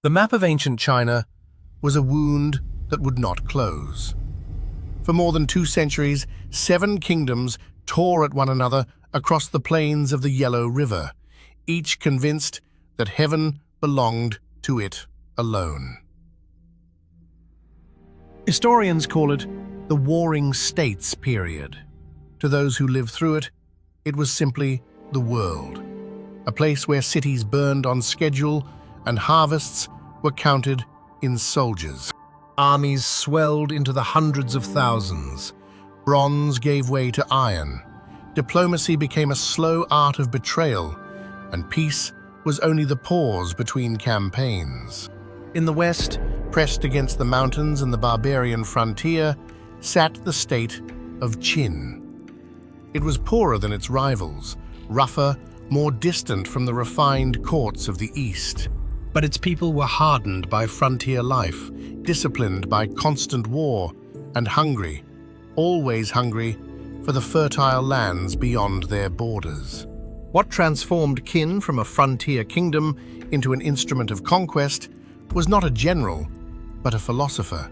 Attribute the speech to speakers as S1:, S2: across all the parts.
S1: The map of ancient China was a wound that would not close. For more than 2 centuries, 7 kingdoms tore at one another across the plains of the Yellow River, each convinced that heaven belonged to it alone. Historians call it the Warring States period. To those who lived through it, it was simply the world, a place where cities burned on schedule and harvests were counted in soldiers. Armies swelled into the hundreds of thousands. Bronze gave way to iron. Diplomacy became a slow art of betrayal, and peace was only the pause between campaigns. In the west, pressed against the mountains and the barbarian frontier, sat the state of Qin. It was poorer than its rivals, rougher, more distant from the refined courts of the east. But its people were hardened by frontier life, disciplined by constant war, and hungry, always hungry, for the fertile lands beyond their borders. What transformed Qin from a frontier kingdom into an instrument of conquest was not a general, but a philosopher.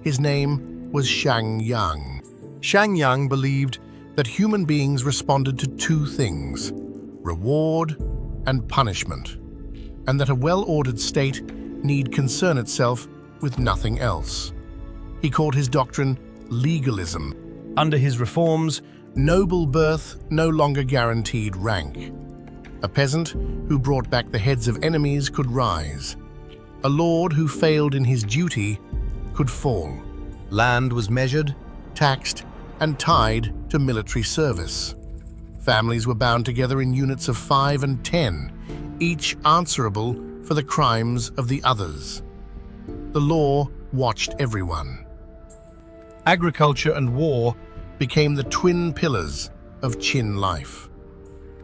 S1: His name was Shang Yang. Shang Yang believed that human beings responded to 2 things: reward and punishment, and that a well-ordered state need concern itself with nothing else. He called his doctrine legalism. Under his reforms, noble birth no longer guaranteed rank. A peasant who brought back the heads of enemies could rise. A lord who failed in his duty could fall. Land was measured, taxed, and tied to military service. Families were bound together in units of 5 and 10, each answerable for the crimes of the others. The law watched everyone. Agriculture and war became the twin pillars of Qin life.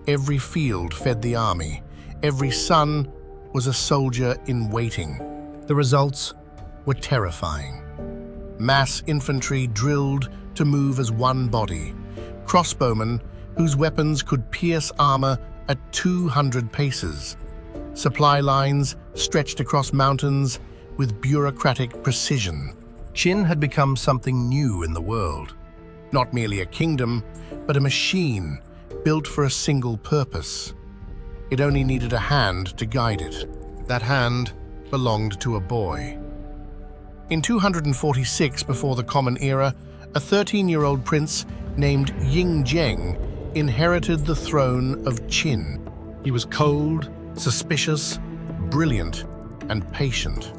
S1: Every field fed the army. Every son was a soldier in waiting. The results were terrifying. Mass infantry drilled to move as one body. Crossbowmen whose weapons could pierce armor at 200 paces. Supply lines stretched across mountains with bureaucratic precision. Qin had become something new in the world. Not merely a kingdom, but a machine built for a single purpose. It only needed a hand to guide it. That hand belonged to a boy. In 246 before the Common Era, a 13-year-old prince named Ying inherited the throne of Qin. He was cold, suspicious, brilliant, and patient.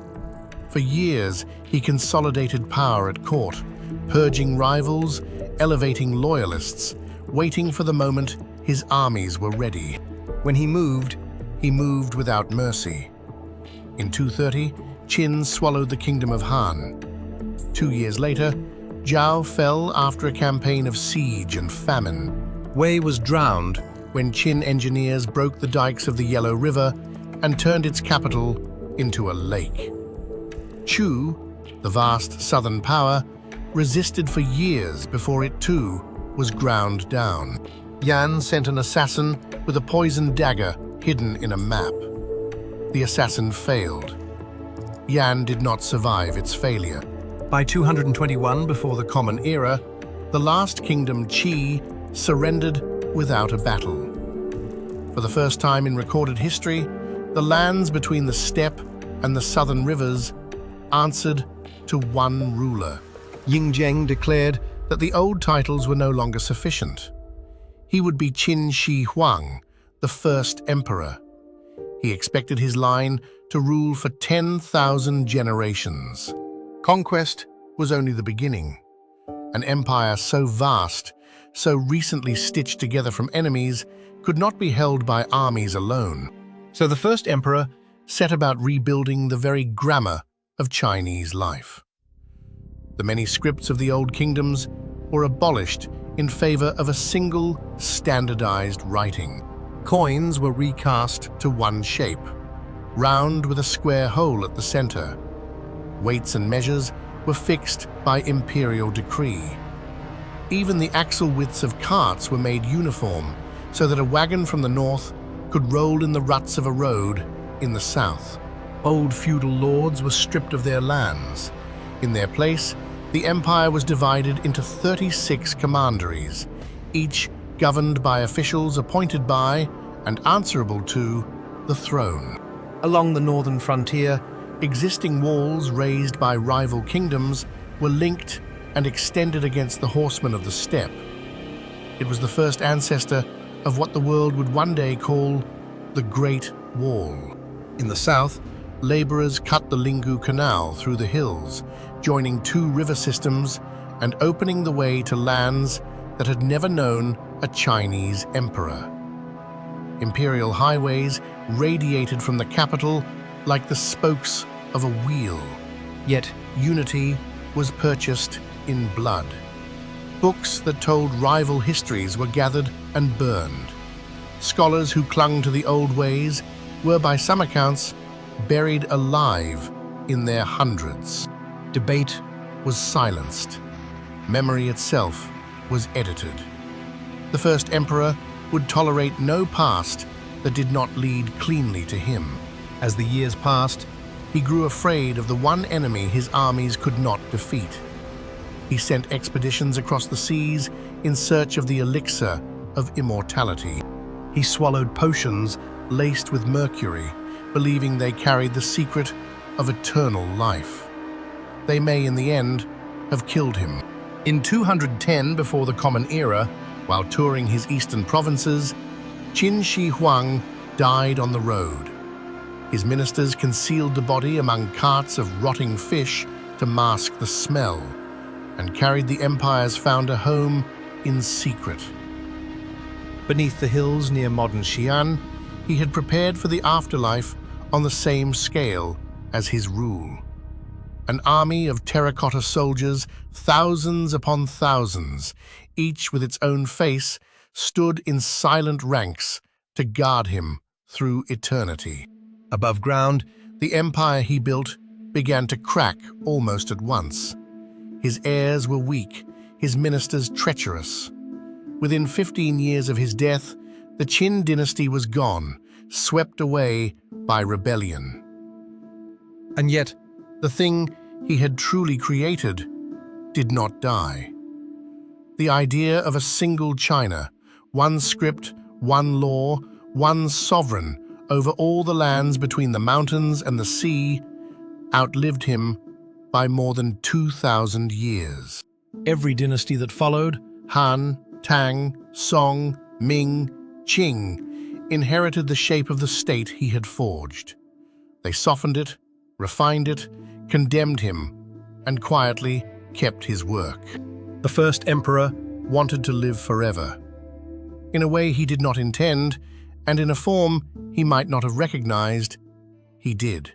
S1: For years, he consolidated power at court, purging rivals, elevating loyalists, waiting for the moment his armies were ready. When he moved without mercy. In 230, Qin swallowed the kingdom of Han. 2 years later, Zhao fell after a campaign of siege and famine. Wei was drowned when Qin engineers broke the dikes of the Yellow River and turned its capital into a lake. Chu, the vast southern power, resisted for years before it too was ground down. Yan sent an assassin with a poisoned dagger hidden in a map. The assassin failed. Yan did not survive its failure. By 221 before the Common Era, the last kingdom Qi surrendered without a battle. For the first time in recorded history, the lands between the steppe and the southern rivers answered to one ruler. Ying declared that the old titles were no longer sufficient. He would be Qin Shi Huang, the first emperor. He expected his line to rule for 10,000 generations. Conquest was only the beginning. An empire so vast, so recently stitched together from enemies, could not be held by armies alone. So the first emperor set about rebuilding the very grammar of Chinese life. The many scripts of the old kingdoms were abolished in favor of a single, standardized writing. Coins were recast to one shape, round with a square hole at the center. Weights and measures were fixed by imperial decree. Even the axle widths of carts were made uniform, so that a wagon from the north could roll in the ruts of a road in the south. Old feudal lords were stripped of their lands. In their place, the empire was divided into 36 commanderies, each governed by officials appointed by and answerable to the throne. Along the northern frontier, existing walls raised by rival kingdoms were linked and extended against the horsemen of the steppe. It was the first ancestor of what the world would one day call the Great Wall. In the south, laborers cut the Lingu Canal through the hills, joining two river systems and opening the way to lands that had never known a Chinese emperor. Imperial highways radiated from the capital like the spokes of a wheel. Yet unity was purchased in blood. Books that told rival histories were gathered and burned. Scholars who clung to the old ways were, by some accounts, buried alive in their hundreds. Debate was silenced. Memory itself was edited. The first emperor would tolerate no past that did not lead cleanly to him. As the years passed, he grew afraid of the one enemy his armies could not defeat. He sent expeditions across the seas in search of the elixir of immortality. He swallowed potions laced with mercury, believing they carried the secret of eternal life. They may, in the end, have killed him. In 210 before the Common Era, while touring his eastern provinces, Qin Shi Huang died on the road. His ministers concealed the body among carts of rotting fish to mask the smell, and carried the empire's founder home in secret. Beneath the hills near modern Xi'an, he had prepared for the afterlife on the same scale as his rule. An army of terracotta soldiers, thousands upon thousands, each with its own face, stood in silent ranks to guard him through eternity. Above ground, the empire he built began to crack almost at once. His heirs were weak, his ministers treacherous. Within 15 years of his death, the Qin dynasty was gone, swept away by rebellion. And yet, the thing he had truly created did not die. The idea of a single China, one script, one law, one sovereign over all the lands between the mountains and the sea, outlived him by more than 2,000 years. Every dynasty that followed, Han, Tang, Song, Ming, Qing, inherited the shape of the state he had forged. They softened it, refined it, condemned him, and quietly kept his work. The first emperor wanted to live forever. In a way he did not intend, and in a form he might not have recognized, he did.